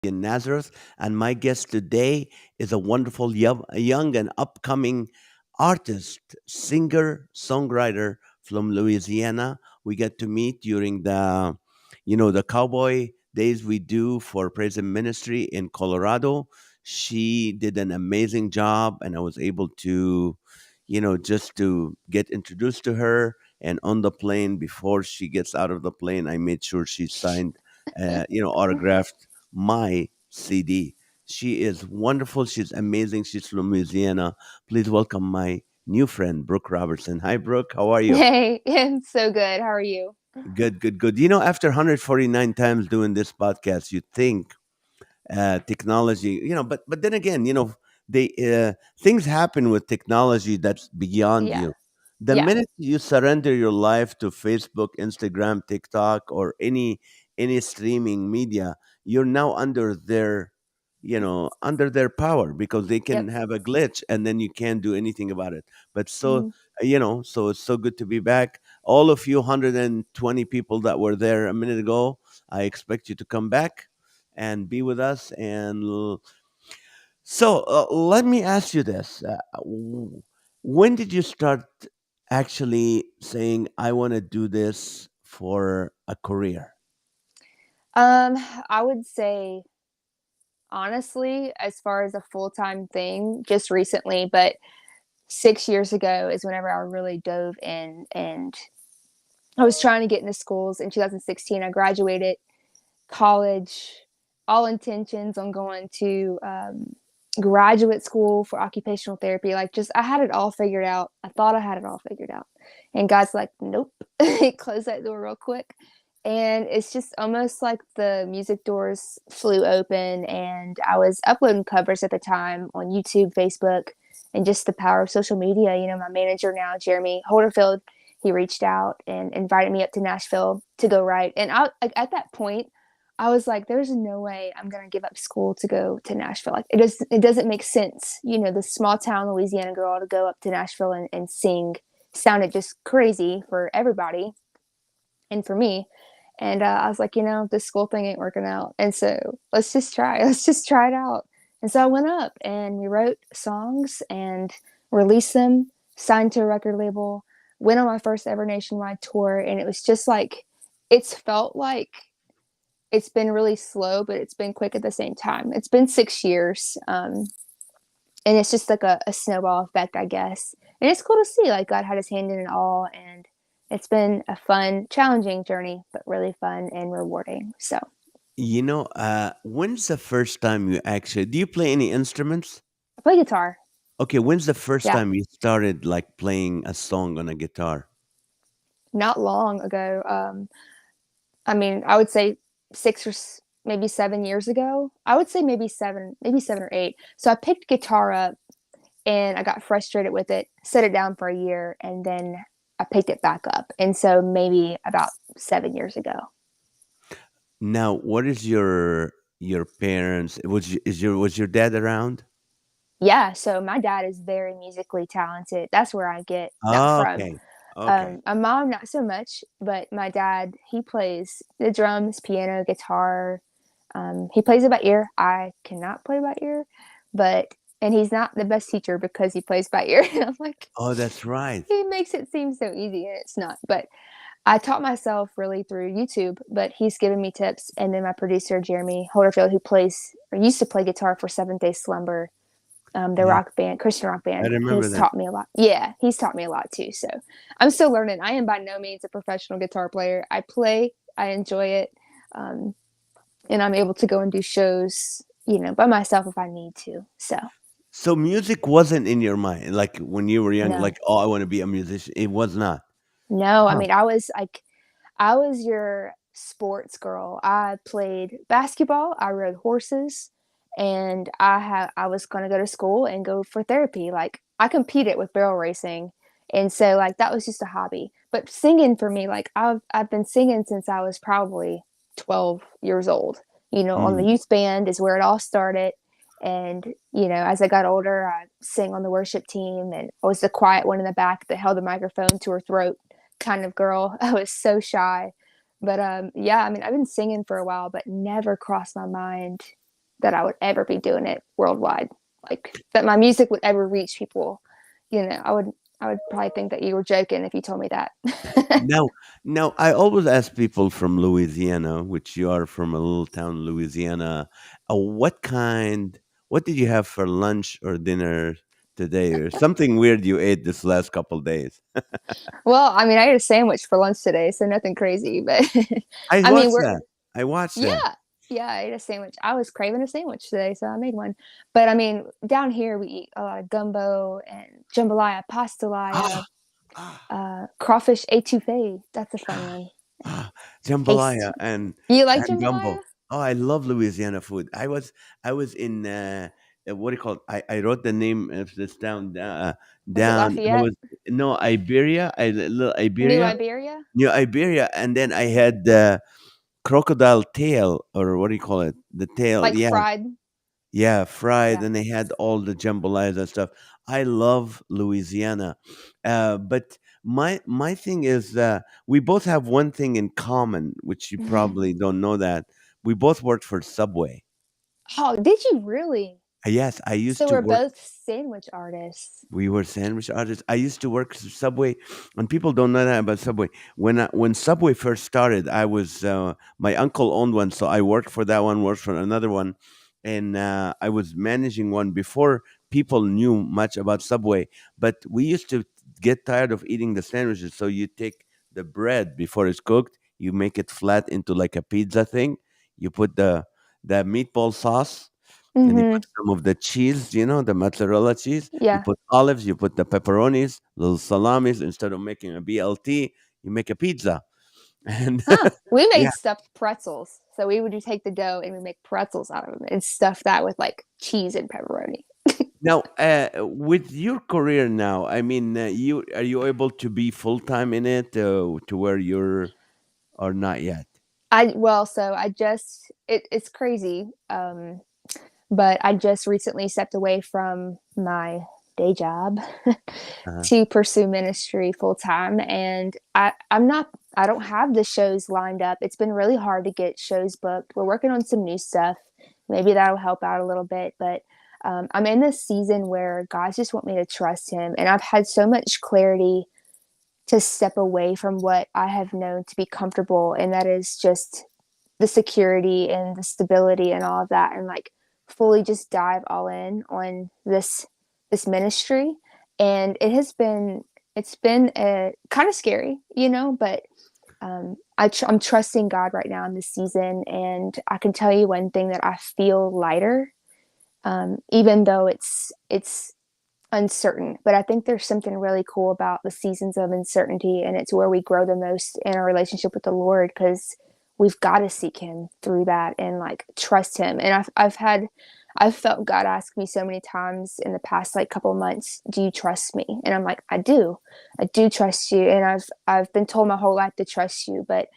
Comedian Nazareth, and my guest today is a wonderful young and upcoming artist, singer, songwriter from Louisiana. We get to meet during the cowboy days we do for praise and ministry in Colorado. She did an amazing job, and I was able to, just to get introduced to her. And on the plane, before she gets out of the plane, I made sure she signed, autographed my CD. She is wonderful. She's amazing. She's from Louisiana. Please welcome my new friend, Brooke Robertson. Hi, Brooke. How are you? Hey, it's so good. How are you? Good, good, good. After 149 times doing this podcast, you think technology, but then again, they things happen with technology that's beyond Yeah, you. The yeah. minute you surrender your life to Facebook, Instagram, TikTok, or any streaming media, you're now under their power, because they Yep. can have a glitch and then you can't do anything about it. But Mhm. so it's so good to be back. All of you 120 people that were there a minute ago, I expect you to come back and be with us. Let me ask you this: when did you start actually saying, "I want to do this for a career"? Um, I would say honestly, as far as a full-time thing, just recently, but 6 years ago is whenever I really dove in and I was trying to get into schools in 2016. I graduated college, all intentions on going to graduate school for occupational therapy. Like, just I had it all figured out. I thought I had it all figured out. And God's like, nope, close that door real quick. And it's just almost like the music doors flew open, and I was uploading covers at the time on YouTube, Facebook, and just the power of social media. My manager now, Jeremy Holderfield, he reached out and invited me up to Nashville to go write. And like, at that point, I was like, there's no way I'm gonna give up school to go to Nashville. Like, it doesn't make sense. The small town Louisiana girl to go up to Nashville and sing sounded just crazy for everybody and for me. And I was like, this school thing ain't working out. And so let's just try. Let's just try it out. And so I went up and we wrote songs and released them, signed to a record label, went on my first ever nationwide tour. And it was just like, it's felt like it's been really slow, but it's been quick at the same time. It's been 6 years. And it's just like a snowball effect, I guess. And it's cool to see like God had his hand in it all. And it's been a fun, challenging journey, but really fun and rewarding. So When's the first time you actually do you play any instruments? I play guitar. Okay, when's the first Yeah. time you started like playing a song on a guitar? Not long ago. I mean, I would say maybe 7 years ago. I would say maybe 7 or 8. So I picked guitar up and I got frustrated with it, set it down for a year, and then I picked it back up. And so maybe about 7 years ago. Now, what is your parents? Was your dad around? Yeah, so my dad is very musically talented. That's where I get that Oh, from. okay. Okay. My mom, not so much, but my dad, he plays the drums, piano, guitar. He plays it by ear. I cannot play by ear, but and he's not the best teacher because he plays by ear. I'm like, Oh, that's right. he makes it seem so easy, and it's not. But I taught myself really through YouTube, but he's given me tips. And then my producer, Jeremy Holderfield, who plays or used to play guitar for Seventh Day Slumber, the Yeah, rock band, Christian rock I band. remember He's that. taught me a lot. Yeah, he's taught me a lot too. So I'm still learning. I am by no means a professional guitar player. I play, I enjoy it, um, and I'm able to go and do shows, by myself if I need to. So So music wasn't in your mind, like when you were young, no, like, oh, I want to be a musician. It was not. no. I Huh. mean, I was your sports girl. I played basketball. I rode horses, and I was gonna go to school and go for therapy. Like, I competed with barrel racing, and so like that was just a hobby. But singing for me, like I've been singing since I was probably 12 years old. On the Mm. youth band is where it all started. And as I got older, I sang on the worship team, and I was the quiet one in the back that held the microphone to her throat kind of girl. I was so shy. But yeah, I mean, I've been singing for a while, but never crossed my mind. that I would ever be doing it worldwide. Like that my music would ever reach people. I would probably think that you were joking if you told me that. No, no. I always ask people from Louisiana, which you are from a little town, Louisiana. What kind? What did you have for lunch or dinner today, or something weird you ate this last couple days? Well, I mean, I ate a sandwich for lunch today, so nothing crazy, but I I mean, watched we're that. I watched that. yeah. Yeah, I ate a sandwich. I was craving a sandwich today, so I made one. But I mean, down here we eat a lot of gumbo and jambalaya, pastalaya, Ah, ah, crawfish etouffee. That's a fun ah, one. ah, Tasty. jambalaya You like and jambalaya? gumbo. Oh, I love Louisiana food. I was in what do you call it? I wrote the name of this down Was it down. I Lafayette? was no Iberia. Little New Iberia, Iberia? New Iberia, and then I had crocodile tail, or what do you call it? The tail. Like Yeah, fried? yeah, fried, Yeah. and they had all the jambalayas and stuff. I love Louisiana, but my thing is, we both have one thing in common, which you probably don't know that we both worked for Subway. Oh, did you really? Yes, I used So to we're work. both sandwich artists. We were sandwich artists. I used to work Subway, and people don't know that about Subway. When Subway first started, I was my uncle owned one, so I worked for that one, worked for another one, and I was managing one before people knew much about Subway. But we used to get tired of eating the sandwiches, so you take the bread before it's cooked, you make it flat into like a pizza thing. You put the meatball sauce, and you Mhm. put some of the cheese, the mozzarella cheese. You Yeah. put olives, you put the pepperonis, little salamis. Instead of making a BLT, you make a pizza. And Huh. We yeah. made stuffed pretzels. So we would just take the dough and we make pretzels out of them and stuff that with like cheese and pepperoni. Now, with your career now, I mean, you are you able to be full time in it to where you're or not yet? So I just it's crazy. But I just recently stepped away from my day job Uh-huh. to pursue ministry full time. And I don't have the shows lined up. It's been really hard to get shows booked. We're working on some new stuff. Maybe that'll help out a little bit. But I'm in this season where guys just want me to trust him. And I've had so much clarity to step away from what I have known to be comfortable. And that is just the security and the stability and all of that, and like fully just dive all in on this ministry. And it's been kind of scary, but I'm trusting God right now in this season. And I can tell you one thing, that I feel lighter, even though it's uncertain. But I think there's something really cool about the seasons of uncertainty, and it's where we grow the most in our relationship with the Lord, because we've got to seek Him through that and like trust Him. And I've felt God ask me so many times in the past like couple months, "Do you trust me?" And I'm like, I do trust you, and I've been told my whole life to trust you, but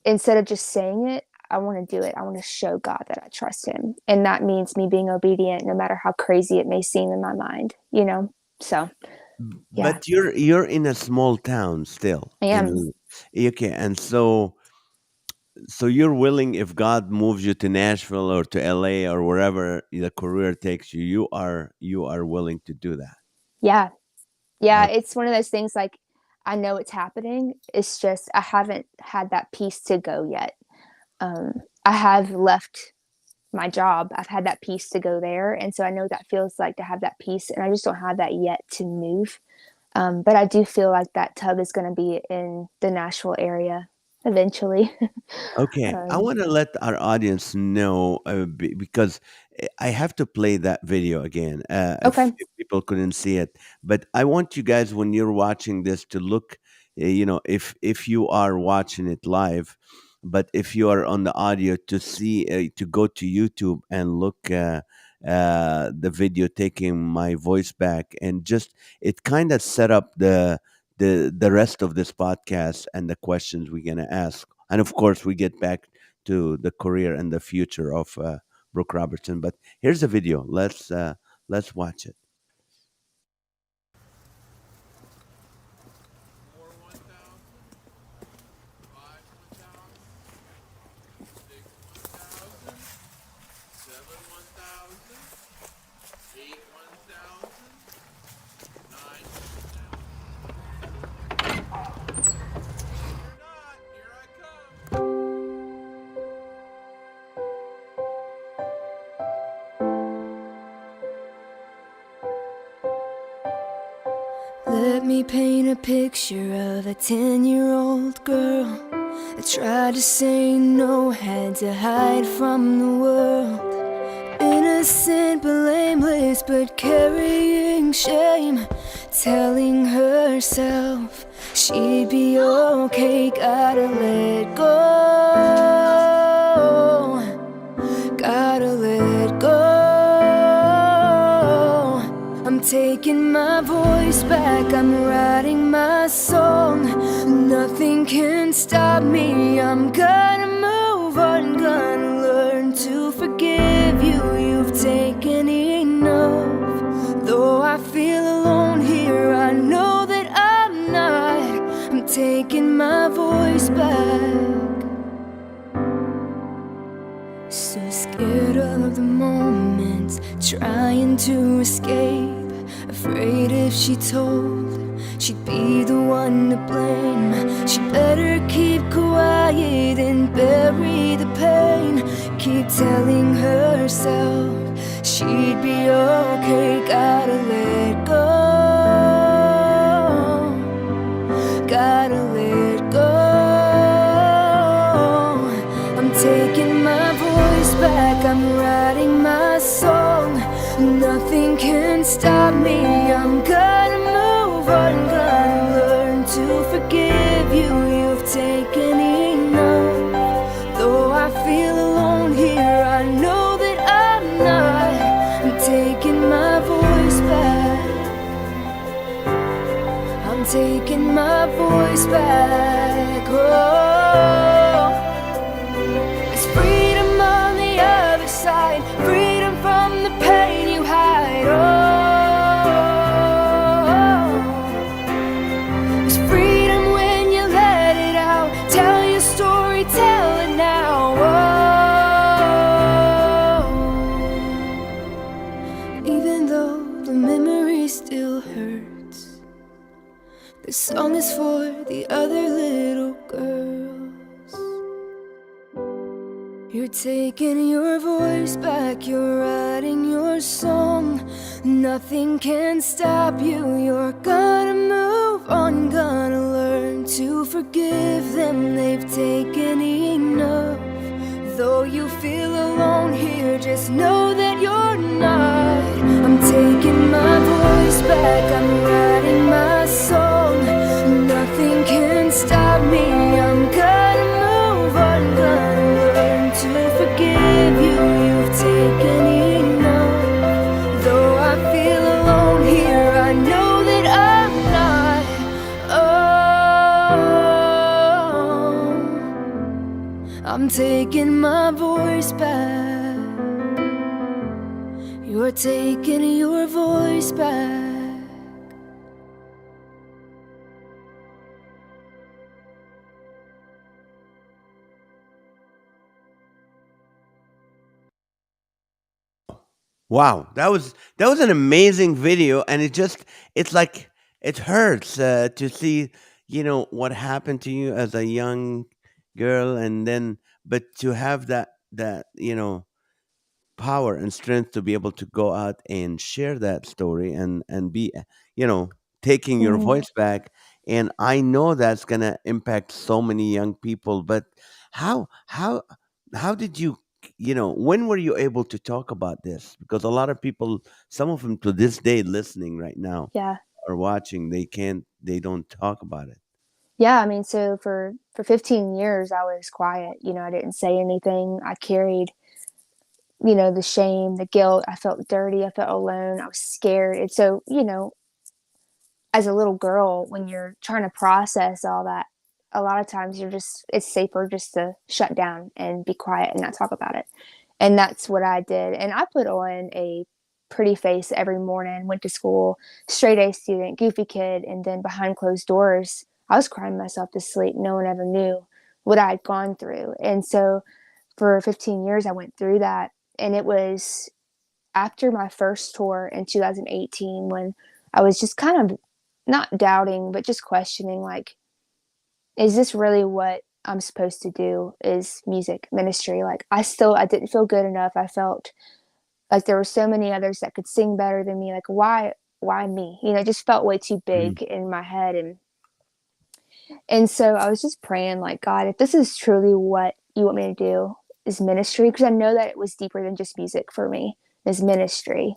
instead of just saying it, I want to do it. I want to show God that I trust him. And that means me being obedient no matter how crazy it may seem in my mind. So, yeah, But you're in a small town still I am. in okay, and so you're willing, if God moves you to Nashville or to LA or wherever the career takes you, you are willing to do that. Yeah. Yeah. Okay. It's one of those things like I know it's happening. It's just I haven't had that peace to go yet. I have left my job. I've had that peace to go there. And so I know what that feels like to have that peace. And I just don't have that yet to move. But I do feel like that tug is going to be in the Nashville area eventually. Okay, I um, want to let our audience know because I have to play that video again okay. if people couldn't see it. But I want you guys, when you're watching this, to look, if you are watching it live, but if you are on the audio, to see, to go to YouTube and look the video taking my voice back, and just it kind of set up the rest of this podcast and the questions we're gonna ask, and of course we get back to the career and the future of Brooke Robertson. But here's a video. Let's watch it. Let me paint a picture of a 10-year-old girl that tried to say no, had to hide from the world. Innocent but blameless, but carrying shame, telling herself she'd be okay. Gotta let go, gotta let go. I'm taking my voice back, I'm writing my song. Nothing can stop me, I'm gonna move on, gonna learn to forgive you. You've taken enough. Though I feel alone here, I know that I'm not. I'm taking my voice back. So scared of the moment, trying to escape. Afraid if she told, she'd be the one to blame. She better keep quiet and bury the pain. Keep telling herself she'd be okay. Gotta let go, gotta let go. I'm taking my voice back, I'm writing my song. Nothing can stop me, I'm gonna move on, gonna learn to forgive you. You've taken enough. Though I feel alone here, I know that I'm not. I'm taking my voice back, I'm taking my voice back. Oh, there's freedom on the other side, freedom from the pain you hide. Oh, there's freedom when you let it out. Tell your story, tell it now. Oh, even though the memory still hurts, this song is for the other little girls. You're taking your voice back, you're writing your song. Nothing can stop you, you're gonna move on, gonna learn to forgive them. They've taken enough. Though you feel alone here, just know that you're not. I'm taking my voice back, I'm writing my song. Nothing can stop me, I'm gonna move on, gonna learn to forgive you. You've taken enough. Though I feel alone here, I know that I'm not. Oh, I'm taking my voice back. You're taking your voice back. Wow, that was an amazing video, and it's like it hurts to see what happened to you as a young girl, and then but to have that power and strength to be able to go out and share that story and be you know taking your Mhm. voice back. And I know that's going to impact so many young people. But how did when were you able to talk about this? Because a lot of people, some of them to this day listening right now Yeah. or watching, they don't talk about it. Yeah, I mean, so for 15 years, I was quiet, I didn't say anything. I carried, the shame, the guilt. I felt dirty, I felt alone, I was scared, and so, as a little girl, when you're trying to process all that, a lot of times it's safer just to shut down and be quiet and not talk about it. And that's what I did. And I put on a pretty face every morning, went to school, straight A student, goofy kid. And then behind closed doors, I was crying myself to sleep. No one ever knew what I'd gone through. And so for 15 years, I went through that. And it was after my first tour in 2018 when I was just kind of not doubting, but just questioning, like, is this really what I'm supposed to do? Is music ministry? Like, I didn't feel good enough. I felt like there were so many others that could sing better than me. Like, why me? You know, it just felt way too Mm. big in my head. And so I was just praying, like, God, if this is truly what you want me to do, is ministry, because I know that it was deeper than just music for me, is ministry.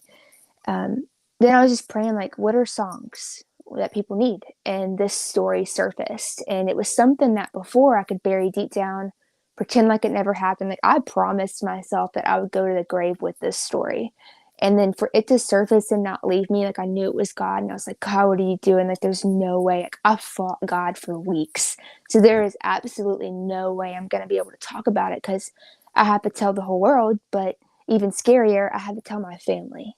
Um, then I was just praying, like, what are songs that people need? And this story surfaced. And it was something that before I could bury deep down, pretend like it never happened. Like, I promised myself that I would go to the grave with this story. And then for it to surface and not leave me, like, I knew it was God. And I was like, God, what are you doing? Like, there's no way. Like, I fought God for weeks. So there is absolutely no way I'm going to be able to talk about it, because I have to tell the whole world. But even scarier, I had to tell my family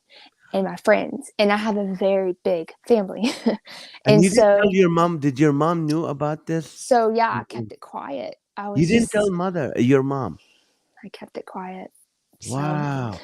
and my friends, and I have a very big family. And And you didn't tell so your mom? Did your mom knew about this? yeah, I Mhm. kept it quiet. I You was didn't tell just your mom? I kept it quiet. So Wow.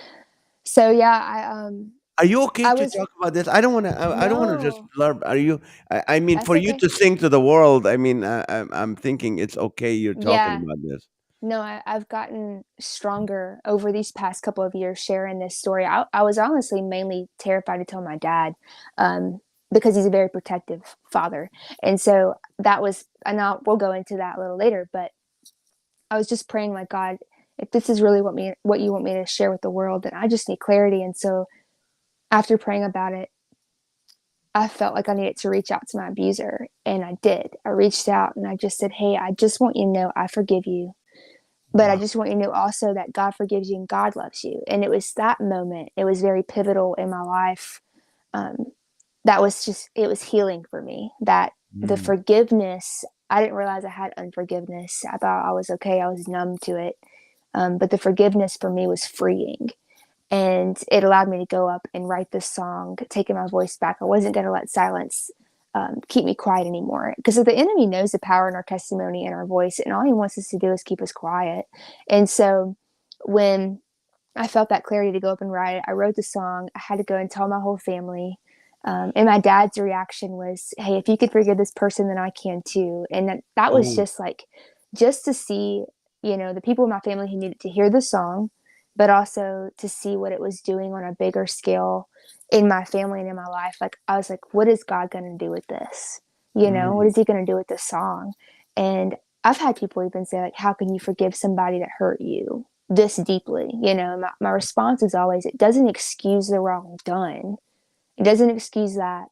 yeah, Are you okay I to was talk about this? I don't wanna just no, blurb. Are you I mean, that's for you okay. to sing to the world, I mean, I'm thinking it's okay you're talking Yeah. about this. No, I've gotten stronger over these past couple of years sharing this story. I was honestly mainly terrified to tell my dad, um, because he's a very protective father. And so that was, and we'll go into that a little later, but I was just praying, like, God, if this is really what you want me to share with the world, then I just need clarity. And so after praying about it, I felt like I needed to reach out to my abuser, and I did. I reached out and I just said, "Hey, I just want you to know I forgive you, but I Wow. just want you to know also that God forgives you and God loves you." And it was that moment. It was very pivotal in my life. Um, that was just, it was healing for me. That the Mm, forgiveness, I didn't realize I had unforgiveness. I thought I was okay. I was numb to it. But the forgiveness for me was freeing. And it allowed me to go up and write this song, taking my voice back. I wasn't going to let silence keep me quiet anymore. Because the enemy knows the power in our testimony and our voice, and all he wants us to do is keep us quiet. And so when I felt that clarity to go up and write it, I wrote the song. I had to go and tell my whole family. And my dad's reaction was, "Hey, if you could forgive this person, then I can too." And that was oh, just like, just to see, the people in my family who needed to hear the song, but also to see what it was doing on a bigger scale in my family and in my life. Like, I was like, what is God going to do with this? What mm, is he going to do with this song? And I've had people even say, like, how can you forgive somebody that hurt you this deeply? My response is always, it doesn't excuse the wrong done. It doesn't excuse that,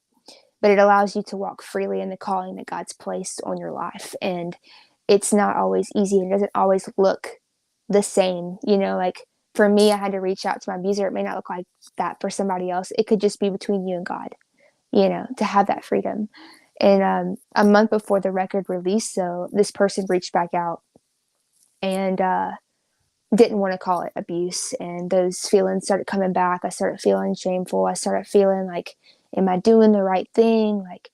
but it allows you to walk freely in the calling that God's placed on your life. And it's not always easy. It doesn't always look the same. Like, for me, I had to reach out to my abuser. It may not look like that for somebody else. It could just be between you and God, to have that freedom. And a month before the record release, so this person reached back out and didn't want to call it abuse. And those feelings started coming back. I started feeling shameful. I started feeling like, am I doing the right thing? Like,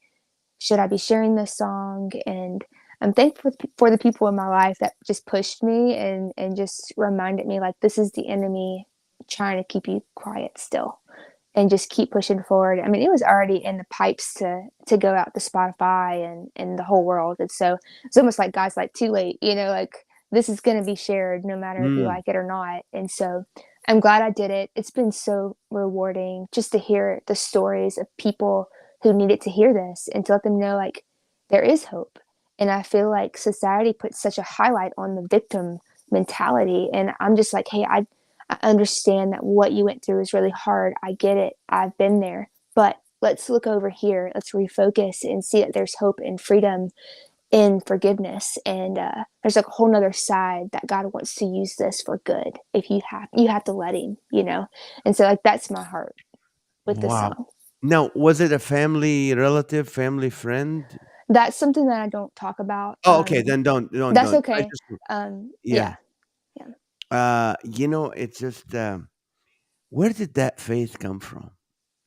should I be sharing this song? And I'm thankful for the people in my life that just pushed me and just reminded me, like, this is the enemy trying to keep you quiet still, and just keep pushing forward. I mean, it was already in the pipes to go out to Spotify and the whole world. And so it's almost like God's like, too late, like, this is going to be shared no matter if you mm. like it or not. And so I'm glad I did it. It's been so rewarding just to hear the stories of people who needed to hear this, and to let them know, like, there is hope. And I feel like society puts such a highlight on the victim mentality. And I'm just like, hey, I understand that what you went through is really hard. I get it. I've been there. But let's look over here. Let's refocus and see that there's hope and freedom in forgiveness. And there's like a whole nother side that God wants to use this for good. If you have to let him. And so, like, that's my heart with this Wow. song. Now, was it a family relative, family friend? That's something that I don't talk about. Oh, okay, then That's don't. I okay. just yeah. Yeah. Yeah. It's just, where did that faith come from?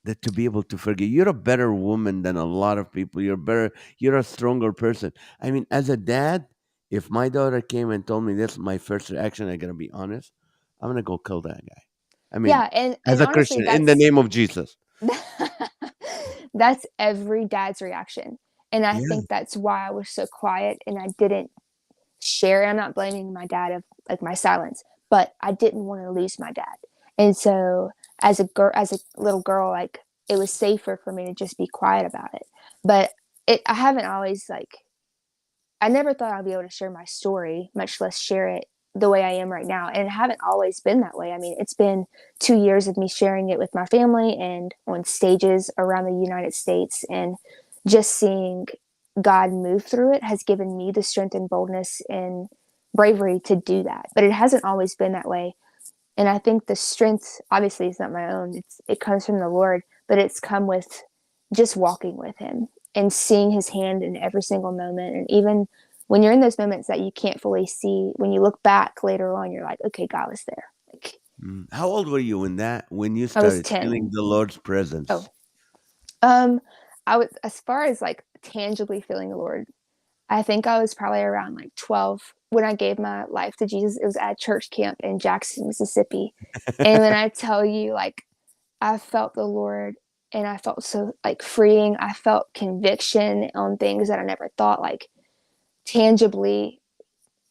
That to be able to forgive. You're a better woman than a lot of people. You're a stronger person. I mean, as a dad, if my daughter came and told me this, my first reaction, I'm gonna be honest, I'm gonna go kill that guy. I mean, Yeah, and as a honestly, Christian, in the name of Jesus. that's every dad's reaction. And I Yeah. think that's why I was so quiet and I didn't share. I'm not blaming my dad of like my silence, but I didn't want to lose my dad. And so as a little girl, like it was safer for me to just be quiet about it. But I haven't always like I never thought I'd be able to share my story, much less share it the way I am right now. And it haven't always been that way. I mean, it's been 2 years of me sharing it with my family and on stages around the United States. And just seeing God move through it has given me the strength and boldness and bravery to do that. But it hasn't always been that way. And I think the strength, obviously, is not my own. It comes from the Lord, but it's come with just walking with Him and seeing His hand in every single moment. And even when you're in those moments that you can't fully see, when you look back later on, you're like, okay, God was there. Like How old were you when you I was started feeling 10. the Lord's Oh, presence? um, I was as far as like tangibly feeling the Lord. I think I was probably around like 12 when I gave my life to Jesus. It was at church camp in Jackson, Mississippi. And when I tell you, like, I felt the Lord and I felt so like freeing. I felt conviction on things that I never thought like tangibly.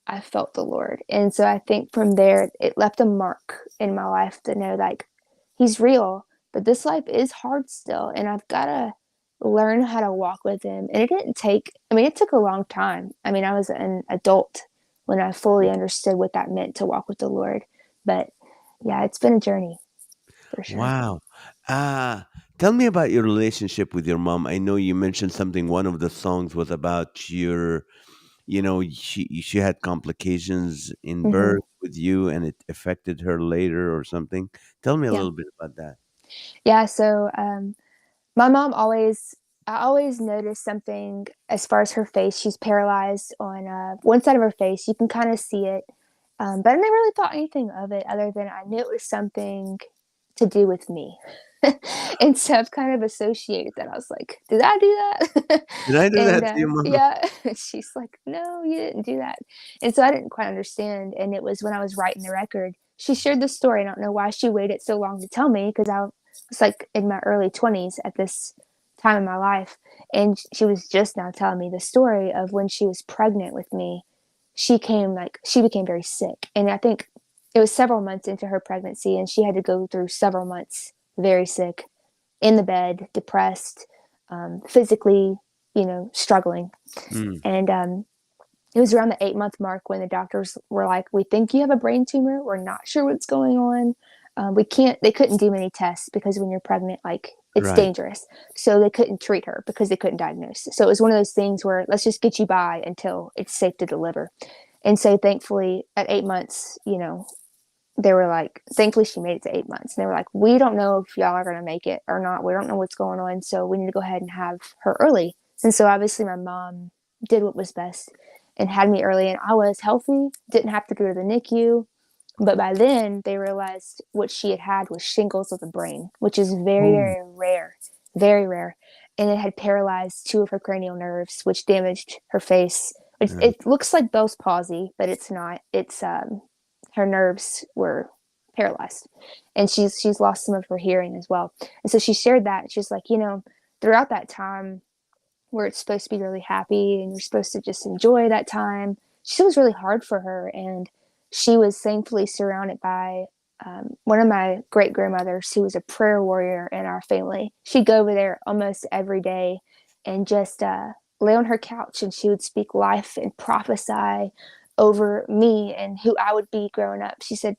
I felt the Lord. And so I think from there, it left a mark in my life to know like He's real, but this life is hard still. And I've got to learn how to walk with Him. And it didn't take, I mean, it took a long time. I mean, I was an adult when I fully understood what that meant to walk with the Lord. But yeah, it's been a journey for sure. Wow. Uh, Tell me about your relationship with your mom. I know you mentioned something. One of the songs was about she had complications in Hmm. birth with you and it affected her later or something. Tell me a Yeah. little bit about that. Yeah. So, my mom always, I always noticed something as far as her face. She's paralyzed on one side of her face. You can kind of see it. But I never really thought anything of it other than I knew it was something to do with me. And so I've kind of associated that. I was like, did I do that? Did I do And that to your mom? yeah, she's like, no, you didn't do that. And so I didn't quite understand. And it was when I was writing the record, she shared the story. I don't know why she waited so long to tell me because I was like in my early 20s at this time in my life. And she was just now telling me the story of when she was pregnant with me. She became very sick. And I think it was several months into her pregnancy, and she had to go through several months very sick, in the bed, depressed, physically, struggling. Mm, And it was around the 8 month mark when the doctors were like, "We think you have a brain tumor. We're not sure what's going on. They couldn't do many tests because when you're pregnant, like it's right. dangerous. So they couldn't treat her because they couldn't diagnose. So it was one of those things where let's just get you by until it's safe to deliver. And so thankfully, at 8 months, they were like, thankfully she made it to 8 months. And they were like, we don't know if y'all are going to make it or not. We don't know what's going on. So we need to go ahead and have her early. And so obviously my mom did what was best and had me early. And I was healthy, didn't have to go to the NICU. But by then they realized what she had had was shingles of the brain, which is very, Oh, very rare, very rare. And it had paralyzed two of her cranial nerves, which damaged her face. uh, It looks like Bell's palsy, but it's not. It's her nerves were paralyzed, and she's lost some of her hearing as well. And so she shared that. She's like, throughout that time where it's supposed to be really happy and you're supposed to just enjoy that time, she was really hard for her, and she was thankfully surrounded by one of my great grandmothers who was a prayer warrior in our family. She'd go over there almost every day and just lay on her couch and she would speak life and prophesy over me and who I would be growing up. She said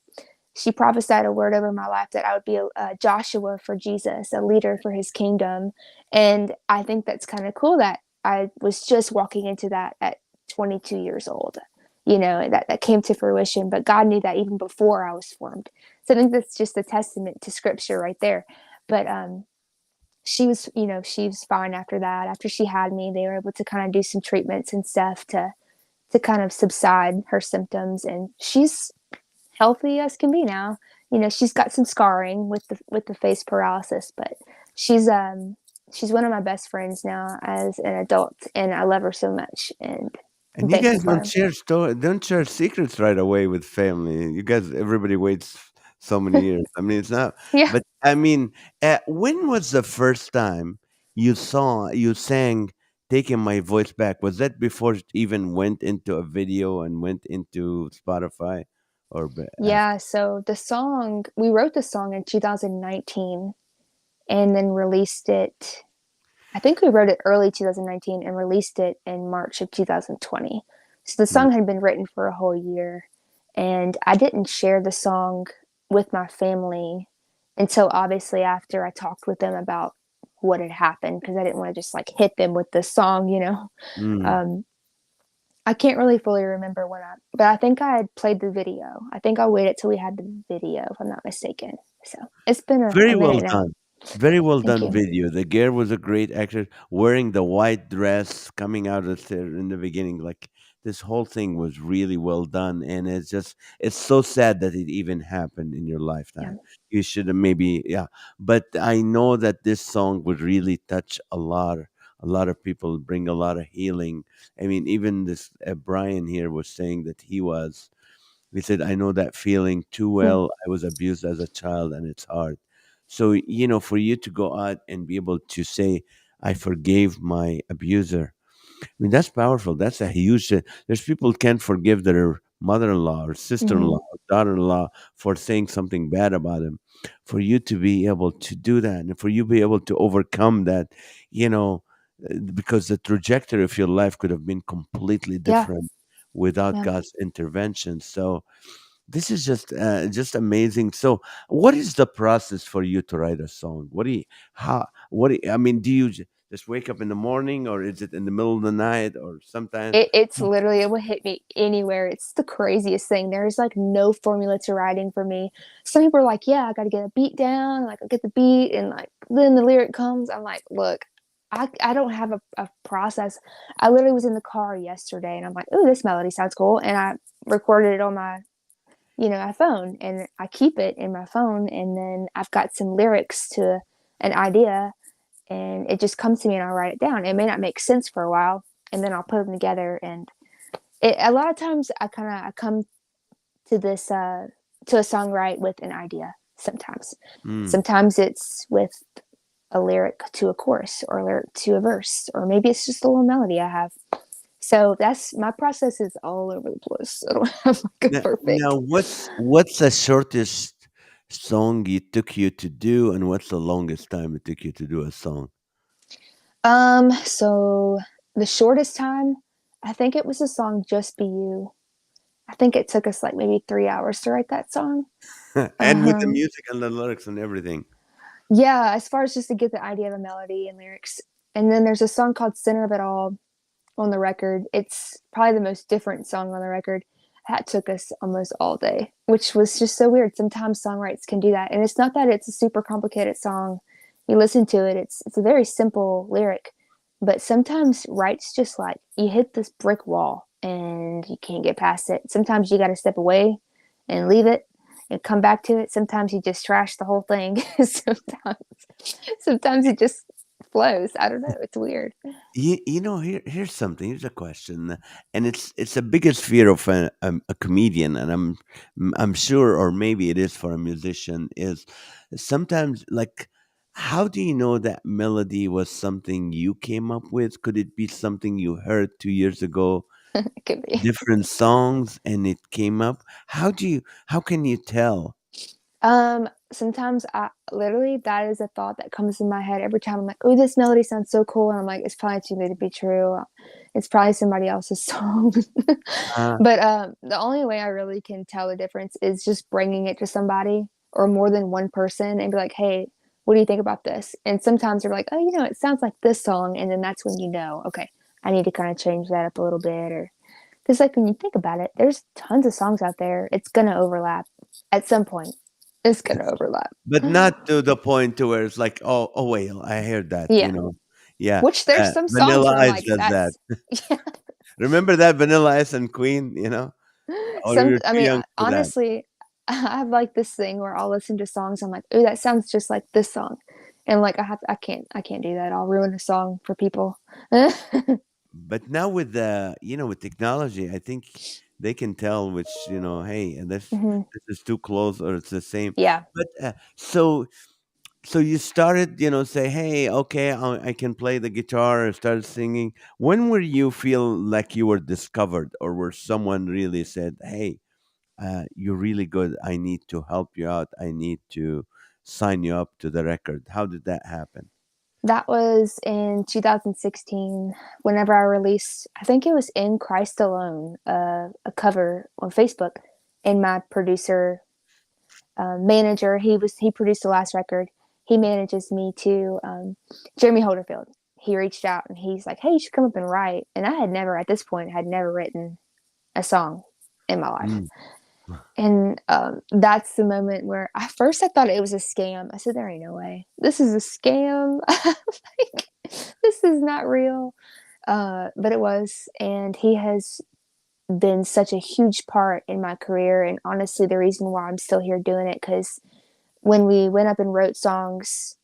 she prophesied a word over my life that I would be a Joshua for Jesus, a leader for his kingdom. And I think that's kind of cool that I was just walking into that at 22 years old, that came to fruition. But God knew that even before I was formed. So I think that's just a testament to scripture right there. But she was fine after that. After she had me, they were able to kind of do some treatments and stuff to kind of subside her symptoms. And she's healthy as can be now. She's got some scarring with the face paralysis, but she's she's one of my best friends now as an adult, and I love her so much, and I'm and you thankful guys for her. don't share secrets right away with family. You guys, everybody waits so many years. I mean, it's not. Yeah. But I mean, when was the first time you sang "Taking My Voice Back"? Was that before it even went into a video and went into Spotify, or after? Yeah, so the song we wrote the song in 2019 and then released it. I think we wrote it early 2019 and released it in March of 2020. So the Mm, song had been written for a whole year, and I didn't share the song with my family until obviously after I talked with them about what had happened because I didn't want to just like hit them with this song, you know. mm. Um, I can't really fully remember when but I think I had played the video. I think I waited till we had the video, if I'm not mistaken. So it's been a Very well minute now. done. Very well Thank done you. video. The girl was a great actress, wearing the white dress, coming out of there in the beginning. Like this whole thing was really well done, and it's so sad that it even happened in your Yeah. lifetime. You should have maybe, yeah. But I know that this song would really touch a lot of people, bring a lot of healing. I mean, even this Brian here was saying that he said, I know that feeling too Mm. well. I was abused as a child and it's hard. So, for you to go out and be able to say, I forgave my abuser, I mean, that's powerful. That's a huge. There's people can't forgive their mother-in-law or sister-in-law Mhm. or daughter-in-law for saying something bad about them. For you to be able to do that, and for you to be able to overcome that, because the trajectory of your life could have been completely Yeah. different without Yeah. God's intervention. So this is just amazing. So, what is the process for you to write a song? I mean, do you just wake up in the morning, or is it in the middle of the night, or sometimes? It's literally it will hit me anywhere. It's the craziest thing. There's like no formula to writing for me. Some people are like, "Yeah, I got to get a beat down." Like, I get the beat, and like then the lyric comes. I'm like, "Look, I don't have a process." I literally was in the car yesterday, and I'm like, "Oh, this melody sounds cool," and I recorded it on my phone, and I keep it in my phone, and then I've got some lyrics to an idea, and it just comes to me, and I write it down. It may not make sense for a while, and then I'll put them together, and a lot of times I come to this to a song write with an idea. Mm. Sometimes it's with a lyric to a chorus or a lyric to a verse, or maybe it's just a little melody I have. So that's my process is all over the place. I don't have like a Now, perfect. what's the shortest song it took you to do, and what's the longest time it took you to do a song? So the shortest time, I think it was the song "Just Be You." I think it took us like maybe 3 hours to write that song. And with the Um, music and the lyrics and everything. yeah, as far as just to get the idea of a melody and lyrics. And then there's a song called "Center of It All" on the record. It's probably the most different song on the record. That took us almost all day, which was just so weird. Sometimes songwrites can do that, and it's not that it's a super complicated song. You listen to it; it's a very simple lyric, but sometimes writes just like you hit this brick wall and you can't get past it. Sometimes you got to step away and leave it and come back to it. Sometimes you just trash the whole thing. Sometimes it just flows. I don't know. It's weird. Here's something. Here's a question, and it's the biggest fear of a comedian, and I'm sure, or maybe it is for a musician, is sometimes like, how do you know that melody was something you came up with? Could it be something you heard 2 years ago, It could be. different songs, and it came up? How can you tell? Sometimes I literally that is a thought that comes in my head every time. I'm like, "Oh, this melody sounds so cool," and I'm like, "It's probably too good to be true. It's probably somebody else's song." Uh, But the only way I really can tell the difference is just bringing it to somebody or more than one person and be like, "Hey, what do you think about this?" And sometimes they're like, "Oh, it sounds like this song," and then that's when you know, okay, I need to kind of change that up a little bit, or because like when you think about it, there's tons of songs out there. It's gonna overlap at some point. It's gonna overlap. but not to the point to where it's like, oh, well, I heard that, Yeah. Yeah, Which there's some songs Vanilla where I'm Ice like, does that. that's yeah. Remember that Vanilla Ice and Queen, or Some you're I too mean, young for that. honestly, I have like this thing where I'll listen to songs, I'm like, "Ooh, that sounds just like this song." And like I can't do that. I'll ruin a song for people. But now with with technology, I think They can tell which, hey, Hmm. this is too close or it's the same. Yeah. But so you started, say, hey, okay, I can play the guitar, and started singing. When were you feel like you were discovered, or where someone really said, hey, you're really good. I need to help you out. I need to sign you up to the record. How did that happen? That was in 2016 whenever I released, I think it was In Christ Alone, a cover on Facebook. And my producer, manager, he produced the last record. He manages me to Jeremy Holderfield. He reached out and he's like, "Hey, you should come up and write." And I had never, at this point, had never written a song in my life. Mm. And that's the moment where at first I thought it was a scam. I said, "There ain't no way. This is a scam. Like, this is not real." But it was, and he has been such a huge part in my career, and honestly, the reason why I'm still here doing it, because when we went up and wrote songs,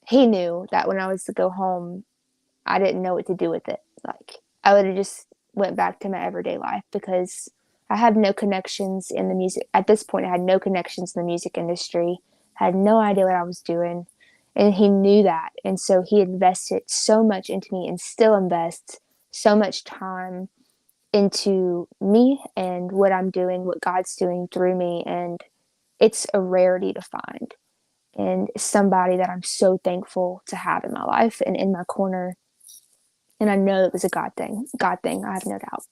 he knew that when I was to go home, I didn't know what to do with it. Like, I would have just went back to my everyday life because I have no connections in the music. At this point, I had no connections in the music industry. I had no idea what I was doing. And he knew that. And so he invested so much into me and still invests so much time into me and what I'm doing, what God's doing through me. And it's a rarity to find. And somebody that I'm so thankful to have in my life and in my corner. And I know it was a God thing. God thing, I have no doubt.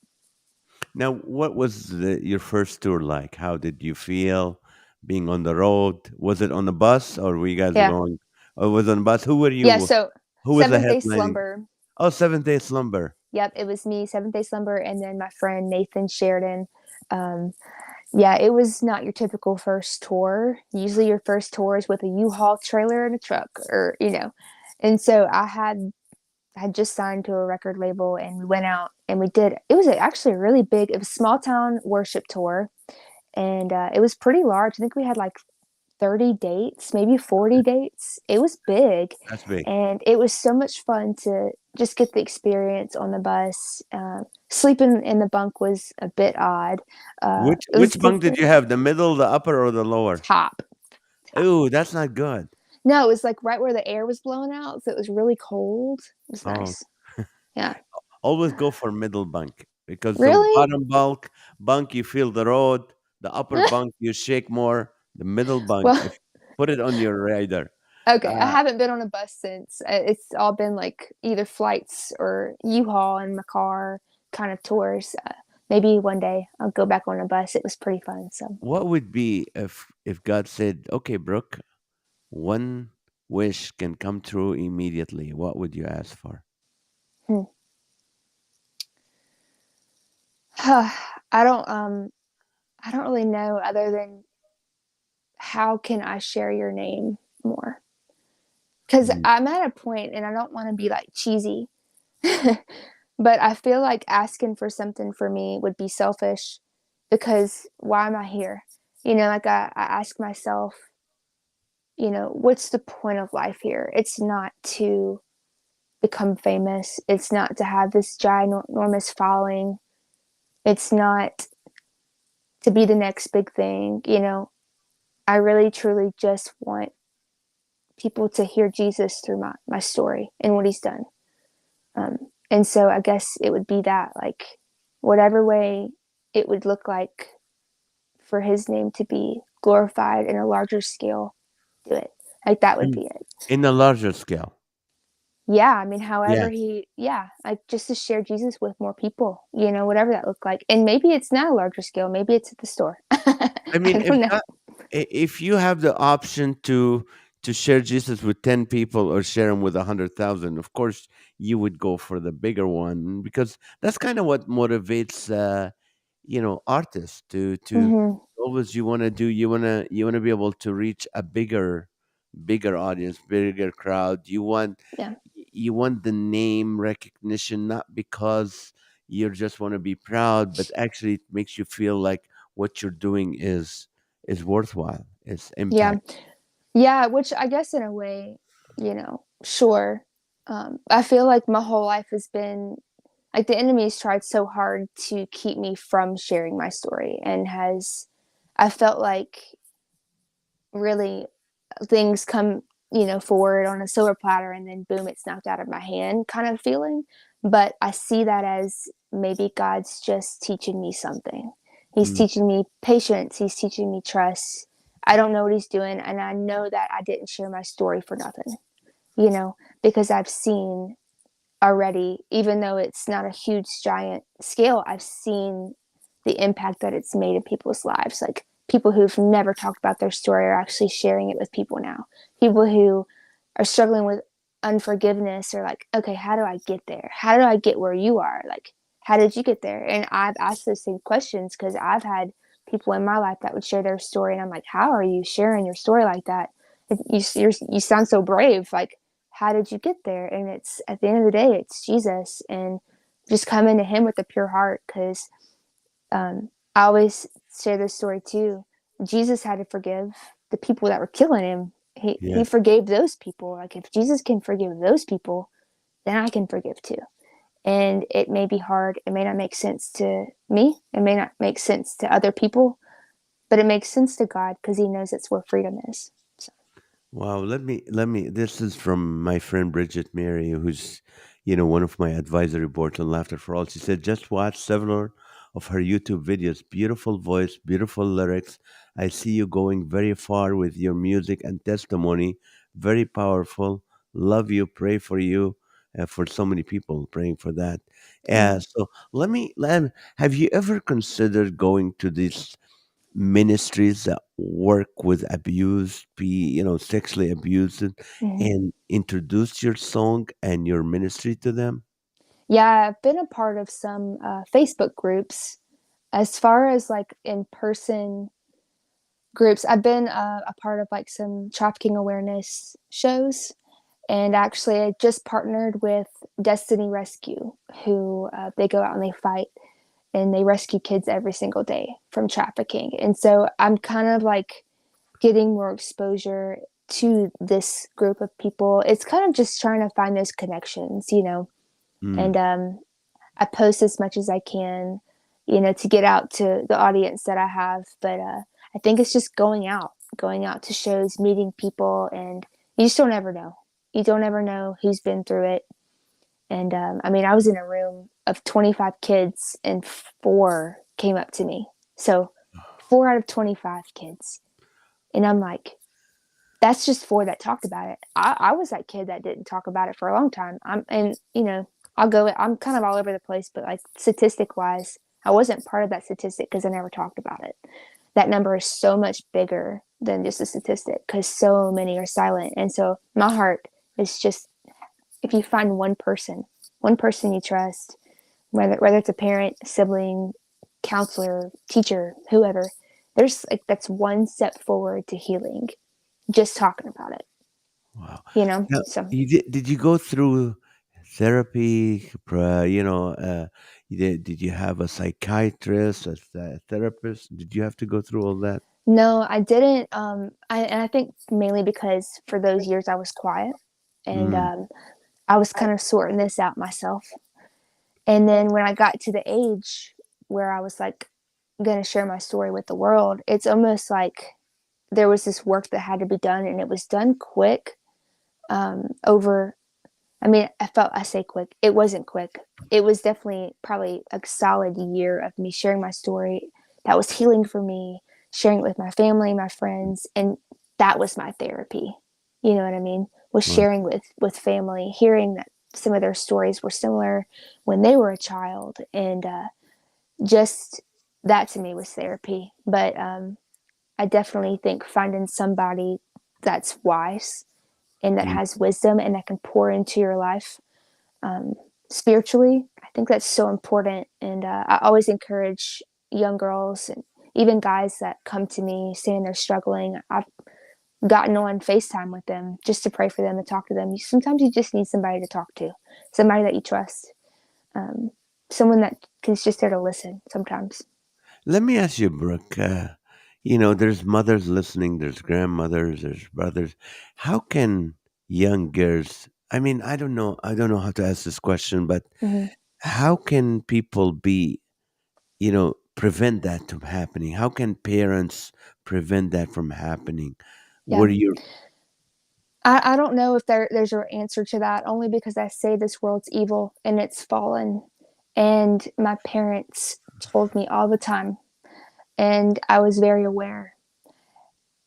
Now, what was your first tour like? How did you feel being on the road? Was it on the bus, or were you guys Yeah. going? Oh, it was on the bus. Who were Yeah. you? So Who was the Seventh Day headlining? Slumber. Oh, Seventh Day Slumber. Yep. It was me, Seventh Day Slumber, and then my friend Nathan Sheridan. Um, yeah, it was not your typical first tour. Usually your first tour is with a U-Haul trailer and a truck, or. And so I had just signed to a record label and we went out and we did, it was actually really big. It was a small town worship tour, and it was pretty large. I think we had like 30 dates, maybe 40 dates. It was big, That's big. and it was so much fun to just get the experience on the bus. Sleeping in the bunk was a bit odd. Which It was which bunk did you have? The middle, the upper, or the lower? top. Top. Ooh, that's not good. No, it was like right where the air was blowing out, so it was really cold. It was Oh, nice. Yeah. always go for middle bunk because the Really? bottom bunk you feel the road, the upper bunk you shake more, the middle bunk Well, if put it on your radar. okay. I Uh, haven't been on a bus since. It's all been like either flights or U-Haul in my car kind of tours. Maybe one day I'll go back on a bus. It was pretty fun. So, what would be if God said, "Okay, Brooke, one wish can come true immediately." What would you ask for? hmm. I don't I don't really know other than how can I share your name more? Because Mm, I'm at a point, and I don't want to be like cheesy, but I feel like asking for something for me would be selfish because why am I here? Like I ask myself, what's the point of life here? It's not to become famous, it's not to have this ginormous following, it's not to be the next big thing. I really truly just want people to hear Jesus through my story and what he's done. And so I guess it would be that, like, whatever way it would look like for his name to be glorified in a larger scale, do it. Like, that would in be it. in a larger scale. Yeah. I mean, however Yeah. yeah, like just to share Jesus with more people, whatever that looked like. And maybe it's not a larger scale. Maybe it's at the store. I I mean, don't know. if you have the option to share Jesus with 10 people or share him with 100,000, of course you would go for the bigger one because that's kind of what motivates artists to Hmm. always you want to do you want to be able to reach a bigger audience, bigger crowd. Yeah. You want the name recognition, not because you just want to be proud, but actually it makes you feel like what you're doing is worthwhile, is Yeah. impact. Yeah. Which I guess in a way, sure. I feel like my whole life has been like the enemy has tried so hard to keep me from sharing my story, and has I felt like really things come, forward on a silver platter, and then boom, it's knocked out of my hand kind of feeling. But I see that as maybe God's just teaching me something. He's Mm, teaching me patience, he's teaching me trust. I don't know what he's doing, and I know that I didn't share my story for nothing, because I've seen already, even though it's not a huge giant scale, I've seen the impact that it's made in people's lives. Like people who've never talked about their story are actually sharing it with people now. People who are struggling with unforgiveness are like, okay, how do I get there? How do I get where you are? Like, how did you get there? And I've asked those same questions because I've had people in my life that would share their story, and I'm like, how are you sharing your story like that? You sound so brave. Like, how did you get there? And it's at the end of the day, it's Jesus, and just come into Him with a pure heart. Because I always share this story too. Jesus had to forgive the people that were killing him. He yes. forgave those people. Like if Jesus can forgive those people, then I can forgive too. And it may be hard. It may not make sense to me. It may not make sense to other people, but it makes sense to God because He knows it's where freedom is. So, Wow, let me this is from my friend Bridget Mary, who's one of my advisory boards on Laughter for All. She said just watch several of her YouTube videos. Beautiful voice, beautiful lyrics. I see you going very far with your music and testimony. Very powerful. Love you, pray for you. For so many people praying for that. amen. So let have you ever considered going to this ministries that work with abused, sexually abused, Mhm. and introduce your song and your ministry to them? Yeah, I've been a part of some Facebook groups. As far as like in person groups, I've been a part of like some trafficking awareness shows. And actually, I just partnered with Destiny Rescue, who they go out and they fight and they rescue kids every single day from trafficking. And so I'm kind of like getting more exposure to this group of people. It's kind of just trying to find those connections. And Mm, I post as much as I can, to get out to the audience that I have. But I think it's just going out to shows, meeting people, and you just don't ever know. You don't ever know who's been through it. And I mean, I was in a room of 25 kids, and four came up to me. So 4 out of 25 kids. And I'm like, that's just four that talked about it. I was that kid that didn't talk about it for a long time. I'm kind of all over the place, but like statistic wise, I wasn't part of that statistic because I never talked about it. That number is so much bigger than just a statistic because so many are silent. And so my heart is just, if you find one person you trust, whether it's a parent, sibling, counselor, teacher, whoever, there's like that's one step forward to healing. Just talking about it, wow. you know. Now, So did you go through therapy? Did you have a psychiatrist, a therapist? Did you have to go through all that? no, I didn't. And I think mainly because for those years I was quiet, and Mm, I was kind of sorting this out myself. And then when I got to the age where I was like going to share my story with the world, it's almost like there was this work that had to be done, and it was done quick. Over, I mean, I say quick. It wasn't quick. It was definitely probably a solid year of me sharing my story. That was healing for me, sharing it with my family, my friends, and that was my therapy. You know what I mean? Was wow. sharing with family, hearing that some of their stories were similar when they were a child, and just that to me was therapy. But I definitely think finding somebody that's wise and that Mm, has wisdom and that can pour into your life um, spiritually. I think that's so important. And I always encourage young girls and even guys that come to me saying they're struggling. I've gotten on FaceTime with them just to pray for them and talk to them. Sometimes you just need somebody to talk to, somebody that you trust, um, someone that is just there to listen sometimes. Let me ask you, Brooke. There's mothers listening, there's grandmothers, there's brothers. How can young girls? I mean, I don't know. I don't know how to ask this question, but Mm-hmm. how can people be, prevent that from happening? How can parents prevent that from happening? Yeah. Were you I don't know if there's an answer to that, only because I say this world's evil and it's fallen. And my parents told me all the time, and I was very aware,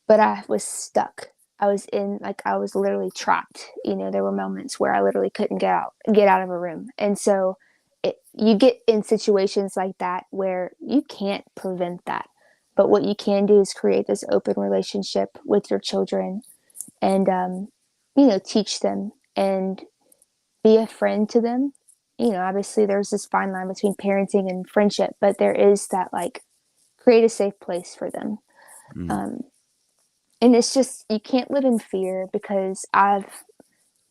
but I was stuck. I was in, like, I was literally trapped. There were moments where I literally couldn't get out of a room. And so you get in situations like that where you can't prevent that. But what you can do is create this open relationship with your children, and teach them and be a friend to them. Obviously there's this fine line between parenting and friendship, but there is that, like, create a safe place for them. mm, um, and it's just, you can't live in fear, because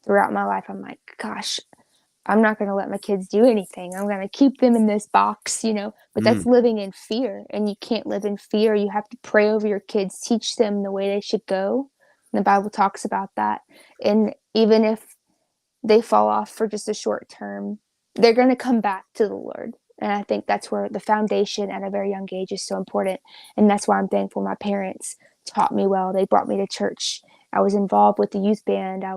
throughout my life, I'm like, gosh, I'm not going to let my kids do anything. I'm going to keep them in this box. But that's mm, living in fear, and you can't live in fear. You have to pray over your kids, teach them the way they should go. And the Bible talks about that. And even if they fall off for just a short term, they're going to come back to the Lord. And I think that's where the foundation at a very young age is so important. And that's why I'm thankful my parents taught me well. They brought me to church. I was involved with the youth band. I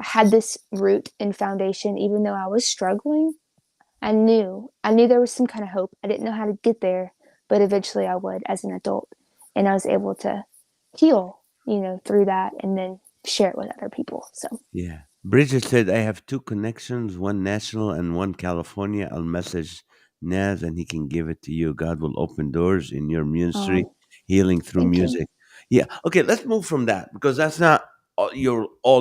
had this root and foundation. Even though I was struggling, I knew there was some kind of hope. I didn't know how to get there, but eventually I would, as an adult. And I was able to heal, through that, and then share it with other people. So, yeah. Bridget said, I have two connections, one national and one California. I'll message Naz and he can give it to you. God will open doors in your ministry, um, healing through thank you. music. Yeah. Okay, let's move from that because that's not all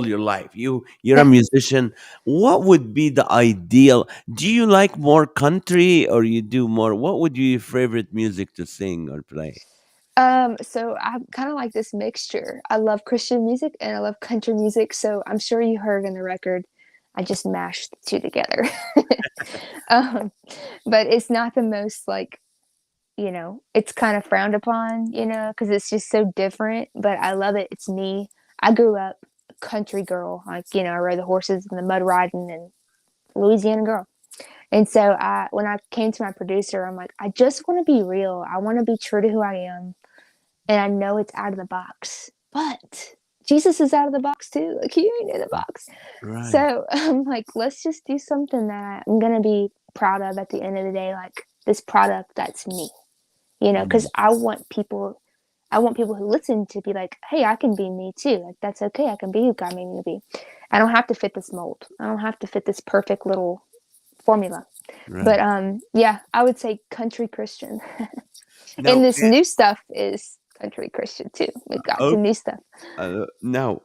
your life. You're a musician. What would be the ideal? Do you like more country or you do more? What would be your favorite music to sing or play? So I kind of like this mixture. I love Christian music and I love country music. So I'm sure you heard in the record, I just mashed the two together. um, but it's not the most, like, it's kind of frowned upon, because it's just so different. But I love it. It's me. I grew up a country girl. Like, I rode the horses and the mud riding and Louisiana girl. And so when I came to my producer, I'm like, I just want to be real. I want to be true to who I am, and I know it's out of the box, but Jesus is out of the box too. Like, he ain't in the box. Right. So I'm like, let's just do something that I'm gonna be proud of at the end of the day. Like, this product that's me, because Mm, I want people who listen to be like, hey, I can be me too. Like, that's okay. I can be who God made me to be. I don't have to fit this mold. I don't have to fit this perfect little formula. But right. yeah, I would say country Christian. Now, And this new stuff is country Christian too. We've got oh, some new stuff. now,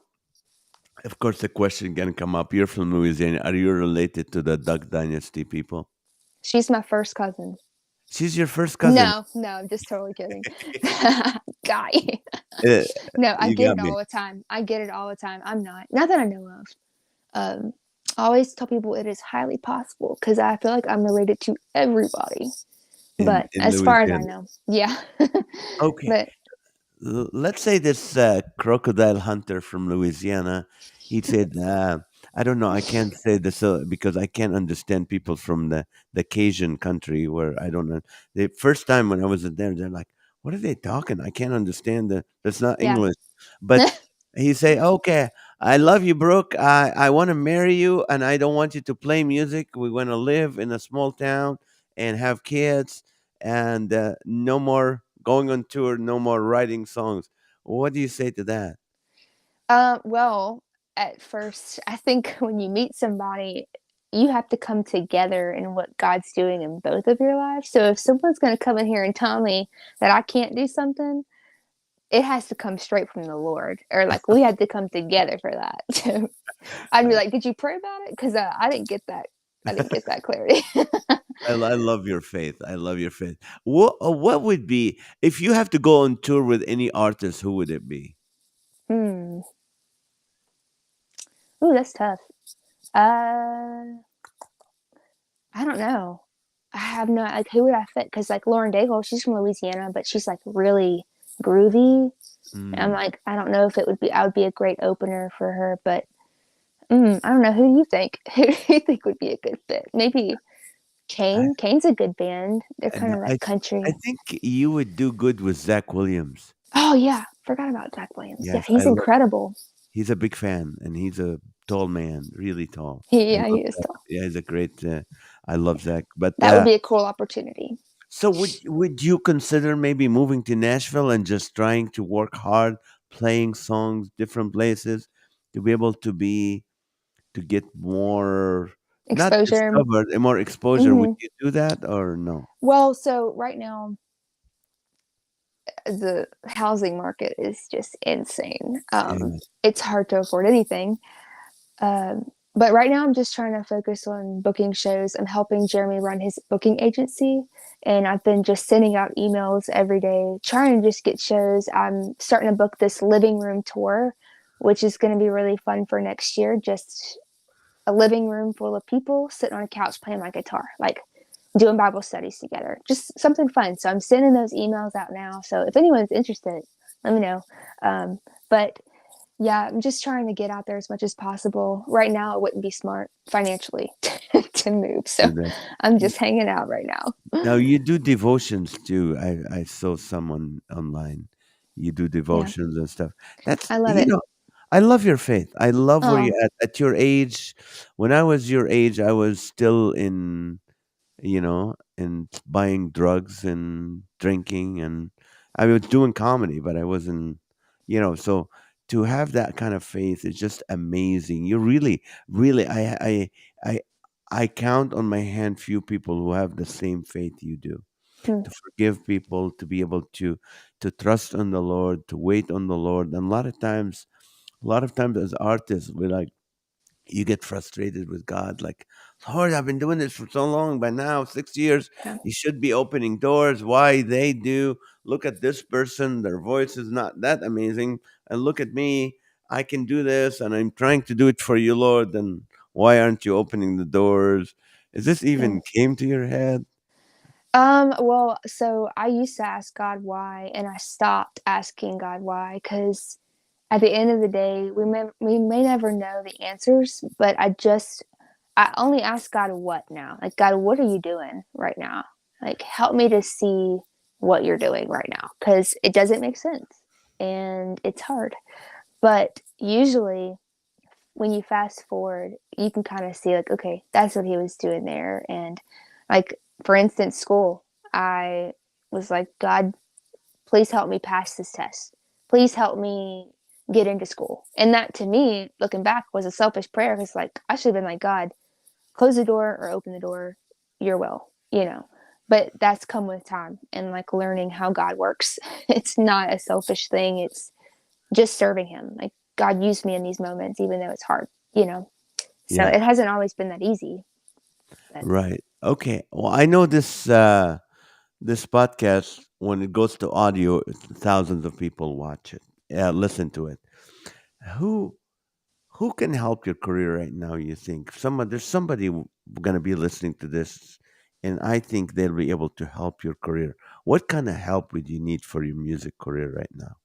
of course, the question can come up. You're from Louisiana. Are you related to the Duck Dynasty people? She's my first cousin. She's your first cousin. No, no, I'm just totally kidding. Guy. Uh, No, I you get got it me. all the time. I get it all the time. I'm not that I know of. Um, I always tell people it is highly possible, because I feel like I'm related to everybody. in But in as far as I Louisiana. know, yeah. Okay, But let's say this crocodile hunter from Louisiana. He said, "I don't know. I can't say this because I can't understand people from the Cajun country where I don't know." The first time when I was in there, they're like, "What are they talking? I can't understand the. That's not yeah. English." But he say, "Okay, I love you, Brooke. I want to marry you, and I don't want you to play music. We want to live in a small town and have kids." And no more going on tour, no more writing songs. What do you say to that? Well, at first, I think when you meet somebody, you have to come together in what God's doing in both of your lives. So if someone's going to come in here and tell me that I can't do something, it has to come straight from the Lord, or like we had to come together for that. So I'd be like, "Did you pray about it?" Because I didn't get that. I didn't get that clarity. I love your faith. I love your faith. What would be if you have to go on tour with any artist? Who would it be? Hmm. Ooh, that's tough. Uh, I don't know. I have no, like, who would I fit? Because, like, Lauren Daigle, she's from Louisiana, but she's like really groovy. And I'm Mm. like, I don't know if I would be a great opener for her, but I don't know. Who do you think? Who do you think would be a good fit? Maybe I, Kane's a good band. They're and kind of like I country. think you would do good with Zach Williams. Oh yeah, forgot about Jack Williams. Yeah, Yes, I he's love. incredible. He's a big fan, and he's a tall man, really tall. I Yeah, he love is Zach. tall. Yeah, he's a great. I love Zach. But That would be a cool opportunity. so would you consider maybe moving to Nashville and just trying to work hard, playing songs different places, to be able to get more, not Exposure. discovered, and more exposure? Would Hmm. you do that or no? Well, so right now the housing market is just insane. Yes. It's hard to afford anything. But right now, I'm just trying to focus on booking shows. I'm helping Jeremy run his booking agency, and I've been just sending out emails every day, trying to just get shows. I'm starting to book this living room tour, which is going to be really fun for next year. Just a living room full of people sitting on a couch playing my guitar, like doing Bible studies together. Just something fun. So I'm sending those emails out now. So if anyone's interested, let me know. But yeah, I'm just trying to get out there as much as possible. Right now, it wouldn't be smart financially to move. So Do that. I'm just hanging out right now. Now you do devotions too. I saw someone online. You do Yeah, devotions and stuff. That's I love it. I love your faith. I love where you Oh, at your age. When I was your age, I was still in, and buying drugs and drinking, and I was doing comedy, but I wasn't, so to have that kind of faith is just amazing. You really, really, I I count on my hand few people who have the same faith you do, hmm, to forgive people, to be able to trust on the Lord, to wait on the Lord. And a lot of times as artists, we like, you get frustrated with God, like, Lord, I've been doing this for so long, by now 6 years, yeah. you should be opening doors. Why they do? Look at this person, their voice is not that amazing, and look at me, I can do this, and I'm trying to do it for you, Lord, and why aren't you opening the doors? Is this Yeah. even came to your head? Well, so I used to ask God why, and I stopped asking God why because at the end of the day, we may never know the answers, but I only ask God what now. Like, God, what are you doing right now? Like, help me to see what you're doing right now because it doesn't make sense and it's hard. But usually, when you fast forward, you can kind of see, like, okay, that's what he was doing there. And, like, for instance, school, I was like, God, please help me pass this test. Please help me get into school. And that to me, looking back, was a selfish prayer because, like, I should have been like, God, close the door or open the door, your will. But that's come with time and like learning how God works. It's not a selfish thing. It's just serving him. Like, God used me in these moments, even though it's hard. So Yeah. it hasn't always been that easy. But Right. Okay. Well, I know this podcast, when it goes to audio, thousands of people watch it, listen to it. Who who can help your career right now? You think there's somebody going to be listening to this, and I think they'll be able to help your career. What kind of help would you need for your music career right now?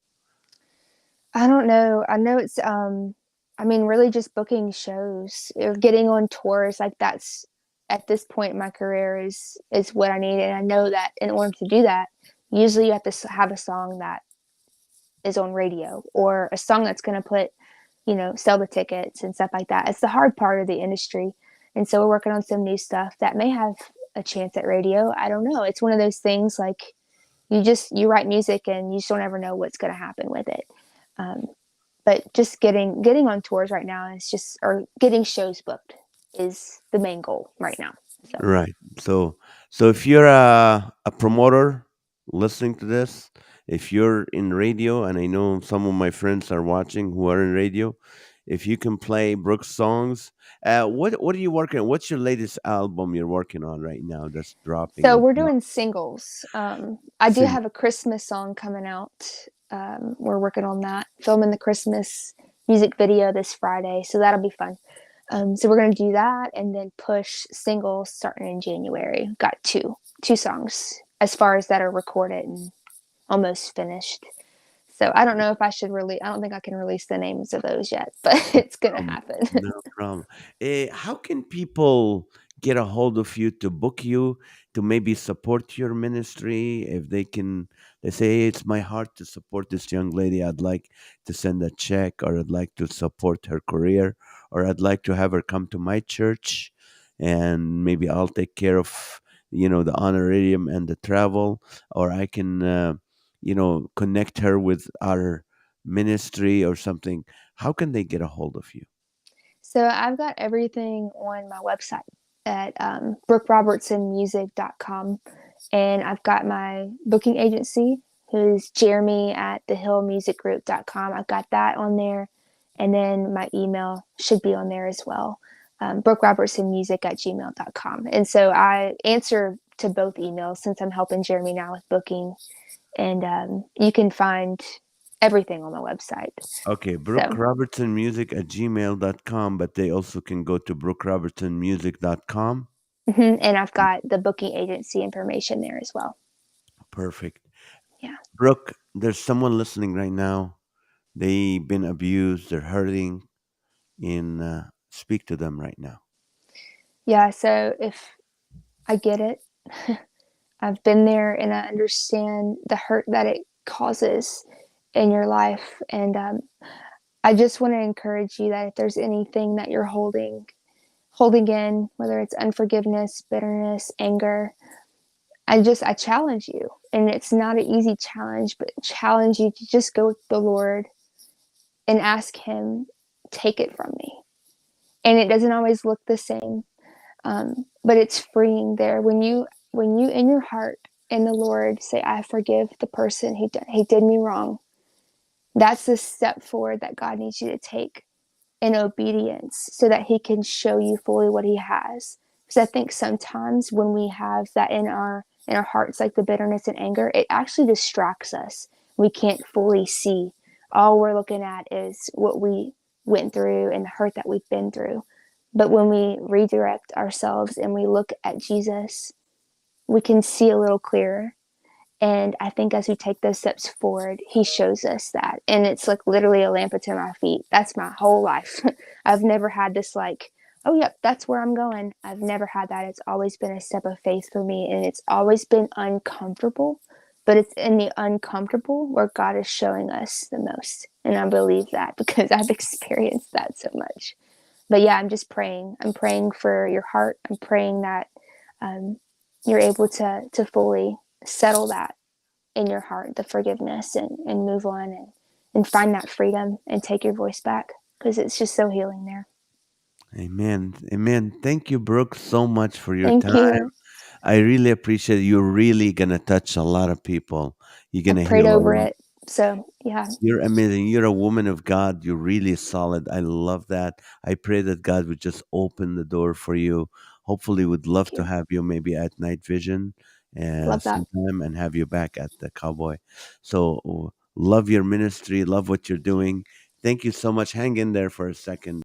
I don't know. I know it's I mean really just booking shows or getting on tours, like that's at this point in my career is what I need, and I know that in order to do that, usually you have to have a song that is on radio or a song that's going to sell the tickets and stuff like that. It's the hard part of the industry. And so we're working on some new stuff that may have a chance at radio. I don't know. It's one of those things like you write music and you just don't ever know what's going to happen with it. Um, but just getting on tours right now is just or getting shows booked is the main goal right now. So Right. So if you're a promoter listening to this, if you're in radio, and I know some of my friends are watching who are in radio, if you can play Brooks songs, what are you working on? What's your latest album you're working on right now that's dropping so or we're doing singles. I do sing? have a Christmas song coming out. We're working on that, filming the Christmas music video this Friday, so that'll be fun. So we're gonna do that and then push singles starting in January. Got two songs as far as that are recorded and almost finished. So I don't know if I should really. I don't think I can release the names of those yet, but it's gonna Um, happen. no problem. How can people get a hold of you to book you to maybe support your ministry, if they can, they say, "Hey, it's my heart to support this young lady. I'd like to send a check, or I'd like to support her career, or I'd like to have her come to my church, and maybe I'll take care of, the honorarium and the travel, or I can, connect her with our ministry or something." How can they get a hold of you? So I've got everything on my website at brookerobertsonmusic.com. And I've got my booking agency, who's Jeremy at thehillmusicgroup.com. I've got that on there. And then my email should be on there as well, brookerobertsonmusic@gmail.com. And so I answer to both emails since I'm helping Jeremy now with booking. And you can find everything on my website. Okay, Brooke So, Robertson Music at gmail.com, but they also can go to brookerobertsonmusic.com. and I've got the booking agency information there as well. Perfect. Yeah. Brooke, there's someone listening right now. They've been abused, they're hurting, and speak to them right now. Yeah. So if I get it, I've been there and I understand the hurt that it causes in your life. And I just want to encourage you that if there's anything that you're holding in, whether it's unforgiveness, bitterness, anger, I challenge you. And it's not an easy challenge, but challenge you to just go with the Lord and ask Him, take it from me. And it doesn't always look the same, but it's freeing there when you in your heart in the Lord say, I forgive the person he did me wrong. That's the step forward that God needs you to take in obedience so that He can show you fully what He has. Because I think sometimes when we have that in our hearts, like the bitterness and anger, it actually distracts us. We can't fully see. All we're looking at is what we went through and the hurt that we've been through. But when we redirect ourselves and we look at Jesus, we can see a little clearer. And I think as we take those steps forward, He shows us that. And it's like literally a lamp unto my feet. That's my whole life. I've never had this, like, oh, yep, that's where I'm going. I've never had that. It's always been a step of faith for me. And it's always been uncomfortable. But it's in the uncomfortable where God is showing us the most. And I believe that because I've experienced that so much. But yeah, I'm just praying. I'm praying for your heart. I'm praying that um, you're able to fully settle that in your heart, the forgiveness, and move on and find that freedom and take your voice back because it's just so healing there. Amen. Amen. Thank you, Brooke, so much for your Thank time. you. I really appreciate it. You're really going to touch a lot of people. You're I going to prayed heal a over lot. it. So yeah, You're amazing. You're a woman of God. You're really solid. I love that. I pray that God would just open the door for you. Hopefully, would love thank to you. have you maybe at Night Vision Love that. sometime, and have you back at the Cowboy. So, love your ministry. Love what you're doing. Thank you so much. Hang in there for a second.